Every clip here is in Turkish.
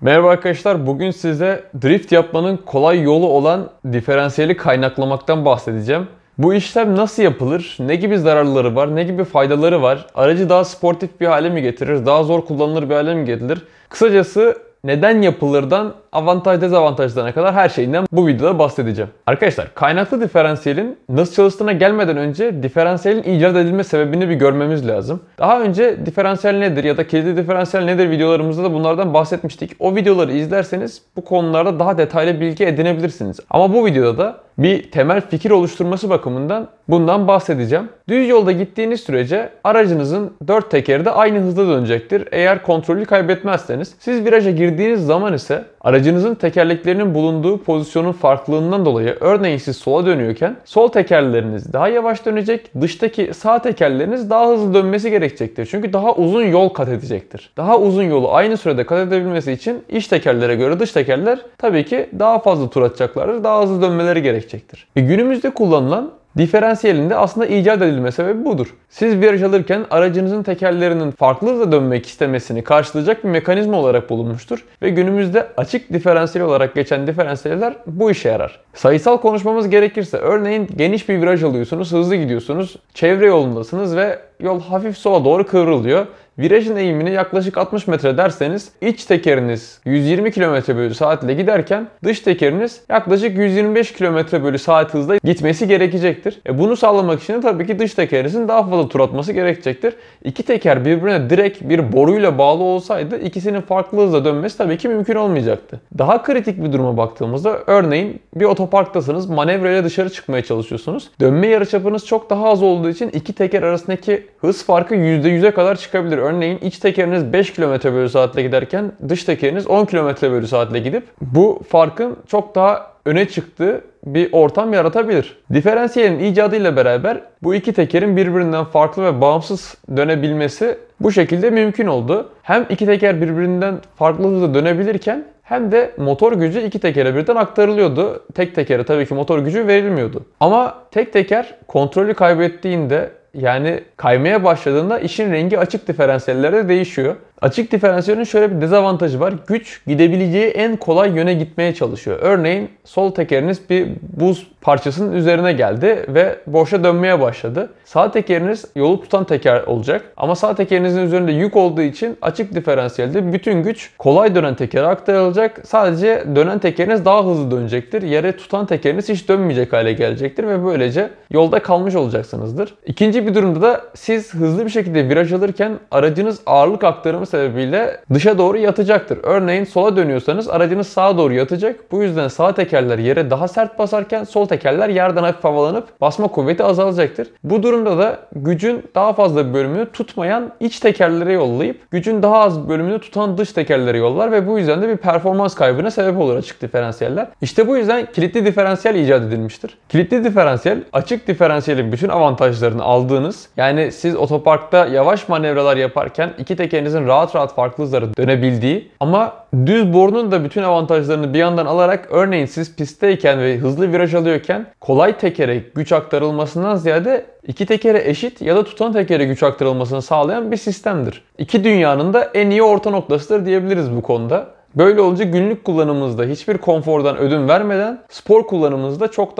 Merhaba arkadaşlar, bugün size drift yapmanın kolay yolu olan diferansiyeli kaynaklamaktan bahsedeceğim. Bu işlem nasıl yapılır, ne gibi zararları var, ne gibi faydaları var, aracı daha sportif bir hale mi getirir, daha zor kullanılır bir hale mi getirir? Kısacası neden yapılırdan avantaj dezavantajlarına kadar her şeyinden bu videoda bahsedeceğim. Arkadaşlar, kaynaklı diferansiyelin nasıl çalıştığına gelmeden önce diferansiyelin icat edilme sebebini bir görmemiz lazım. Daha önce diferansiyel nedir ya da kilitli diferansiyel nedir videolarımızda da bunlardan bahsetmiştik. O videoları izlerseniz bu konularda daha detaylı bilgi edinebilirsiniz. Ama bu videoda da bir temel fikir oluşturması bakımından bundan bahsedeceğim. Düz yolda gittiğiniz sürece aracınızın dört tekeri de aynı hızda dönecektir. Eğer kontrolü kaybetmezseniz, siz viraja girdiğiniz zaman ise aracınızın tekerleklerinin bulunduğu pozisyonun farklılığından dolayı, örneğin siz sola dönüyorken sol tekerleriniz daha yavaş dönecek, dıştaki sağ tekerleriniz daha hızlı dönmesi gerekecektir. Çünkü daha uzun yol kat edecektir. Daha uzun yolu aynı sürede kat edebilmesi için iç tekerlere göre dış tekerler tabii ki daha fazla tur atacaklardır. Daha hızlı dönmeleri gerekecektir. Günümüzde kullanılan diferansiyelin de aslında icat edilme sebebi budur. Siz viraj alırken aracınızın tekerlerinin farklı hızla dönmek istemesini karşılayacak bir mekanizma olarak bulunmuştur. Ve günümüzde açık diferansiyel olarak geçen diferansiyeller bu işe yarar. Sayısal konuşmamız gerekirse, örneğin geniş bir viraj alıyorsunuz, hızlı gidiyorsunuz, çevre yolundasınız ve yol hafif sola doğru kıvrılıyor. Virajın eğimini yaklaşık 60 metre derseniz iç tekeriniz 120 km/saat ile giderken dış tekeriniz yaklaşık 125 km/saat hızla gitmesi gerekecektir. Bunu sağlamak için de tabii ki dış tekerinizin daha fazla tur atması gerekecektir. İki teker birbirine direkt bir boruyla bağlı olsaydı ikisinin farklı hızla dönmesi tabii ki mümkün olmayacaktı. Daha kritik bir duruma baktığımızda, örneğin bir otoparktasınız, manevrayla dışarı çıkmaya çalışıyorsunuz. Dönme yarıçapınız çok daha az olduğu için iki teker arasındaki hız farkı %100'e kadar çıkabilir. Örneğin iç tekeriniz 5 km/saat ile giderken dış tekeriniz 10 km/saat ile gidip bu farkın çok daha öne çıktığı bir ortam yaratabilir. Diferansiyelin icadıyla beraber bu iki tekerin birbirinden farklı ve bağımsız dönebilmesi bu şekilde mümkün oldu. Hem iki teker birbirinden farklı hızla dönebilirken hem de motor gücü iki tekere birden aktarılıyordu. Tek tekere tabii ki motor gücü verilmiyordu. Ama tek teker kontrolü kaybettiğinde, yani kaymaya başladığında işin rengi açık diferansiyellerde değişiyor. Açık diferansiyelin şöyle bir dezavantajı var. Güç gidebileceği en kolay yöne gitmeye çalışıyor. Örneğin sol tekeriniz bir buz parçasının üzerine geldi ve boşa dönmeye başladı. Sağ tekeriniz yolu tutan teker olacak. Ama sağ tekerinizin üzerinde yük olduğu için açık diferansiyelde bütün güç kolay dönen tekere aktarılacak. Sadece dönen tekeriniz daha hızlı dönecektir. Yere tutan tekeriniz hiç dönmeyecek hale gelecektir ve böylece yolda kalmış olacaksınızdır. İkinci bir durumda da siz hızlı bir şekilde viraj alırken aracınız ağırlık aktarımı sebebiyle dışa doğru yatacaktır. Örneğin sola dönüyorsanız aracınız sağa doğru yatacak. Bu yüzden sağ tekerler yere daha sert basarken sol tekerler yerden hafif havalanıp basma kuvveti azalacaktır. Bu durumda da gücün daha fazla bir bölümünü tutmayan iç tekerlere yollayıp gücün daha az bölümünü tutan dış tekerlere yollar ve bu yüzden de bir performans kaybına sebep olur açık diferansiyeller. İşte bu yüzden kilitli diferansiyel icat edilmiştir. Kilitli diferansiyel, açık diferansiyelin bütün avantajlarını aldığınız, yani siz otoparkta yavaş manevralar yaparken iki tekerinizin rahat farklı hızlara dönebildiği ama düz borunun da bütün avantajlarını bir yandan alarak, örneğin siz pistteyken ve hızlı viraj alıyorken kolay tekere güç aktarılmasından ziyade iki tekere eşit ya da tutan tekere güç aktarılmasını sağlayan bir sistemdir. İki dünyanın da en iyi orta noktasıdır diyebiliriz bu konuda. Böyle olunca günlük kullanımınızda hiçbir konfordan ödün vermeden spor kullanımınızda çok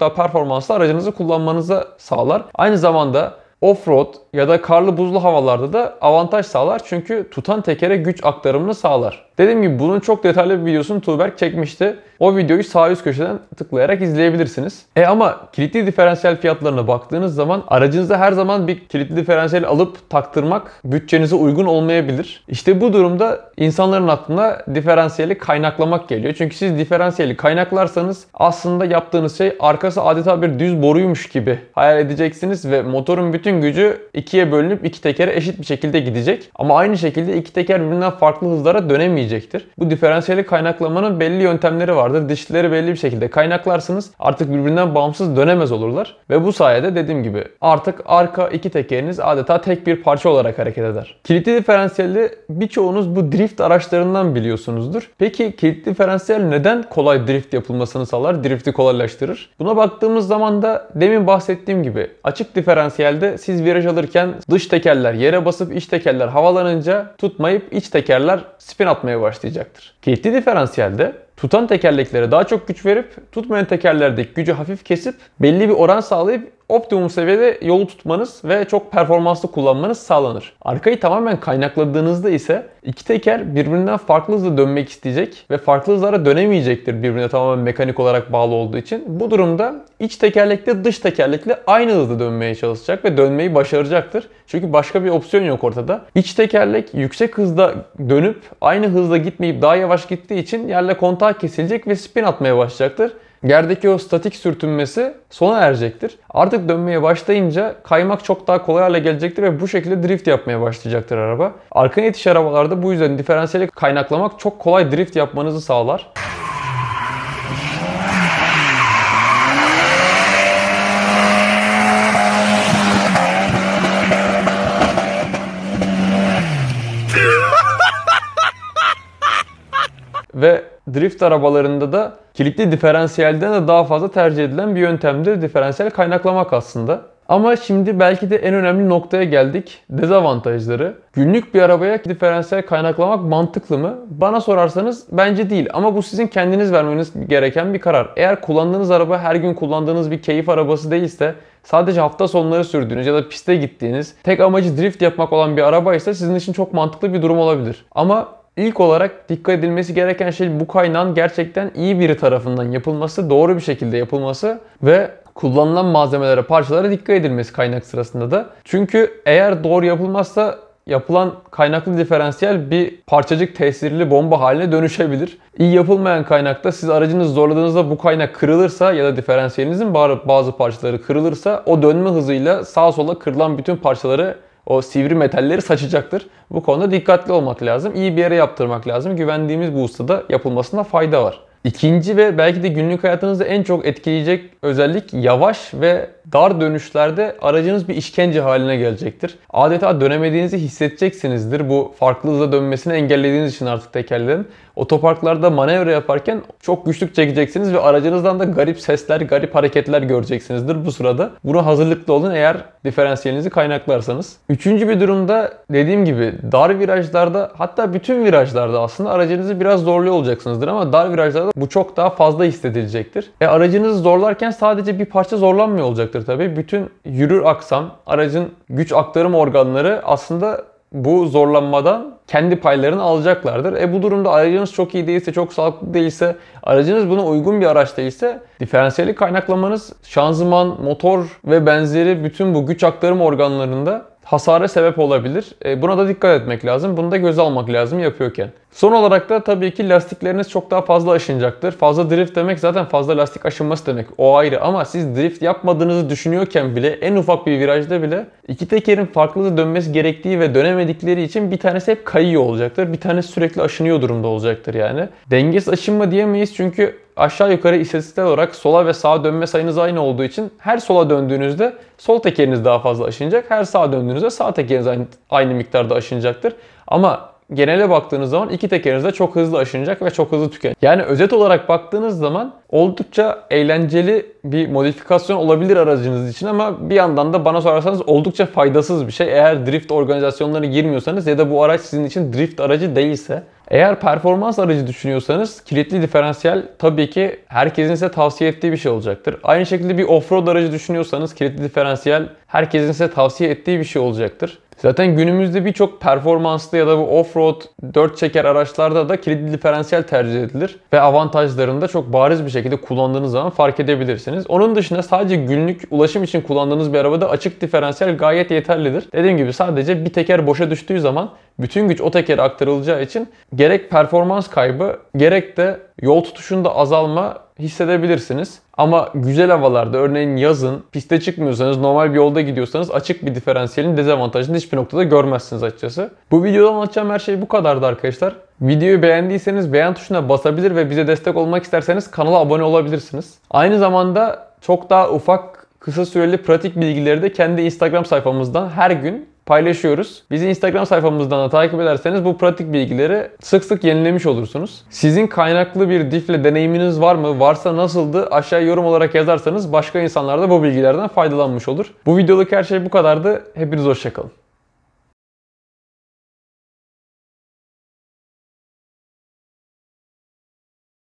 daha performanslı aracınızı kullanmanıza sağlar. Aynı zamanda off-road ya da karlı buzlu havalarda da avantaj sağlar, çünkü tutan tekere güç aktarımını sağlar. Dediğim gibi bunun çok detaylı bir videosunu Tuğberk çekmişti. O videoyu sağ üst köşeden tıklayarak izleyebilirsiniz. Ama kilitli diferansiyel fiyatlarına baktığınız zaman aracınızda her zaman bir kilitli diferansiyel alıp taktırmak bütçenize uygun olmayabilir. İşte bu durumda insanların aklına diferansiyeli kaynaklamak geliyor. Çünkü siz diferansiyeli kaynaklarsanız aslında yaptığınız şey arkası adeta bir düz boruymuş gibi hayal edeceksiniz ve motorun bütün gücü ikiye bölünüp iki tekere eşit bir şekilde gidecek. Ama aynı şekilde iki teker birbirinden farklı hızlara dönemeyecektir. Bu diferansiyeli kaynaklamanın belli yöntemleri vardır. Dişlileri belli bir şekilde kaynaklarsınız, artık birbirinden bağımsız dönemez olurlar. Ve bu sayede dediğim gibi artık arka iki tekeriniz adeta tek bir parça olarak hareket eder. Kilitli diferansiyeli birçoğunuz bu drift araçlarından biliyorsunuzdur. Peki kilitli diferansiyel neden kolay drift yapılmasını sağlar, drifti kolaylaştırır? Buna baktığımız zaman da demin bahsettiğim gibi açık diferansiyelde siz viraj alırken dış tekerler yere basıp iç tekerler havalanınca tutmayıp iç tekerler spin atmaya dönmeye başlayacaktır. Kilitli diferansiyelde tutan tekerleklere daha çok güç verip tutmayan tekerlerdeki gücü hafif kesip belli bir oran sağlayıp optimum seviyede yolu tutmanız ve çok performanslı kullanmanız sağlanır. Arkayı tamamen kaynakladığınızda ise iki teker birbirinden farklı hızla dönmek isteyecek ve farklı hızlara dönemeyecektir birbirine tamamen mekanik olarak bağlı olduğu için. Bu durumda iç tekerlekle dış tekerlekle aynı hızda dönmeye çalışacak ve dönmeyi başaracaktır. Çünkü başka bir opsiyon yok ortada. İç tekerlek yüksek hızda dönüp aynı hızla gitmeyip daha yavaş gittiği için yerle kontağı kesilecek ve spin atmaya başlayacaktır. Yerdeki o statik sürtünmesi sona erecektir. Artık dönmeye başlayınca kaymak çok daha kolay hale gelecektir ve bu şekilde drift yapmaya başlayacaktır araba. Arkaya yetiş arabalarda bu yüzden diferansiyeli kaynaklamak çok kolay drift yapmanızı sağlar. Ve drift arabalarında da kilitli diferansiyelden de daha fazla tercih edilen bir yöntemdir diferansiyel kaynaklamak aslında. Ama şimdi belki de en önemli noktaya geldik. Dezavantajları. Günlük bir arabaya diferansiyel kaynaklamak mantıklı mı? Bana sorarsanız bence değil. Ama bu sizin kendiniz vermeniz gereken bir karar. Eğer kullandığınız araba her gün kullandığınız bir keyif arabası değilse, sadece hafta sonları sürdüğünüz ya da piste gittiğiniz, tek amacı drift yapmak olan bir arabaysa sizin için çok mantıklı bir durum olabilir. Ama İlk olarak dikkat edilmesi gereken şey bu kaynağın gerçekten iyi biri tarafından yapılması, doğru bir şekilde yapılması ve kullanılan malzemelere, parçalara dikkat edilmesi kaynak sırasında da. Çünkü eğer doğru yapılmazsa yapılan kaynaklı diferansiyel bir parçacık tesirli bomba haline dönüşebilir. İyi yapılmayan kaynakta siz aracınızı zorladığınızda bu kaynak kırılırsa ya da diferansiyelinizin bazı parçaları kırılırsa o dönme hızıyla sağa sola kırılan bütün parçaları, o sivri metalleri saçacaktır. Bu konuda dikkatli olmak lazım. İyi bir yere yaptırmak lazım. Güvendiğimiz bu ustada yapılmasına fayda var. İkinci ve belki de günlük hayatınızda en çok etkileyecek özellik yavaş ve dar dönüşlerde aracınız bir işkence haline gelecektir. Adeta dönemediğinizi hissedeceksinizdir. Bu farklı hızla dönmesini engellediğiniz için artık tekerlerin. Otoparklarda manevra yaparken çok güçlük çekeceksiniz ve aracınızdan da garip sesler, garip hareketler göreceksinizdir bu sırada. Buna hazırlıklı olun eğer diferansiyelinizi kaynaklarsanız. Üçüncü bir durumda dediğim gibi dar virajlarda, hatta bütün virajlarda aslında aracınızı biraz zorluyor olacaksınızdır ama dar virajlarda bu çok daha fazla hissedilecektir. Aracınızı zorlarken sadece bir parça zorlanmıyor olacaktır tabii. Bütün yürür aksam, aracın güç aktarım organları aslında bu zorlanmadan kendi paylarını alacaklardır. Bu durumda aracınız çok iyi değilse, çok sağlıklı değilse, aracınız buna uygun bir araç değilse diferansiyeli kaynaklamanız şanzıman, motor ve benzeri bütün bu güç aktarım organlarında hasara sebep olabilir. Buna da dikkat etmek lazım. Bunu da göze almak lazım yapıyorken. Son olarak da tabii ki lastikleriniz çok daha fazla aşınacaktır. Fazla drift demek zaten fazla lastik aşınması demek. O ayrı ama siz drift yapmadığınızı düşünüyorken bile, en ufak bir virajda bile iki tekerin farklı hızla dönmesi gerektiği ve dönemedikleri için bir tanesi hep kayıyor olacaktır. Bir tanesi sürekli aşınıyor durumda olacaktır yani. Dengesiz aşınma diyemeyiz çünkü aşağı yukarı istatistiksel olarak sola ve sağa dönme sayınız aynı olduğu için her sola döndüğünüzde sol tekeriniz daha fazla aşınacak. Her sağa döndüğünüzde sağ tekeriniz aynı miktarda aşınacaktır. Ama genele baktığınız zaman iki tekeriniz de çok hızlı aşınacak ve çok hızlı tükenecek. Yani özet olarak baktığınız zaman oldukça eğlenceli bir modifikasyon olabilir aracınız için ama bir yandan da bana sorarsanız oldukça faydasız bir şey. Eğer drift organizasyonlarına girmiyorsanız ya da bu araç sizin için drift aracı değilse. Eğer performans aracı düşünüyorsanız kilitli diferansiyel tabii ki herkesin size tavsiye ettiği bir şey olacaktır. Aynı şekilde bir offroad aracı düşünüyorsanız kilitli diferansiyel herkesin size tavsiye ettiği bir şey olacaktır. Zaten günümüzde birçok performanslı ya da bu offroad 4 çeker araçlarda da kilitli diferansiyel tercih edilir ve avantajlarını da çok bariz bir şekilde kullandığınız zaman fark edebilirsiniz. Onun dışında sadece günlük ulaşım için kullandığınız bir arabada açık diferansiyel gayet yeterlidir. Dediğim gibi sadece bir teker boşa düştüğü zaman bütün güç o tekere aktarılacağı için gerek performans kaybı gerek de yol tutuşunda azalma hissedebilirsiniz. Ama güzel havalarda, örneğin yazın piste çıkmıyorsanız, normal bir yolda gidiyorsanız açık bir diferansiyelin dezavantajını hiçbir noktada görmezsiniz açıkçası. Bu videoda anlatacağım her şey bu kadardı arkadaşlar. Videoyu beğendiyseniz beğen tuşuna basabilir ve bize destek olmak isterseniz kanala abone olabilirsiniz. Aynı zamanda çok daha ufak, kısa süreli pratik bilgileri de kendi Instagram sayfamızdan her gün paylaşıyoruz. Bizi Instagram sayfamızdan da takip ederseniz bu pratik bilgileri sık sık yenilemiş olursunuz. Sizin kaynaklı bir difle deneyiminiz var mı? Varsa nasıldı? Aşağıya yorum olarak yazarsanız başka insanlar da bu bilgilerden faydalanmış olur. Bu videoluk her şey bu kadardı. Hepiniz hoşça kalın.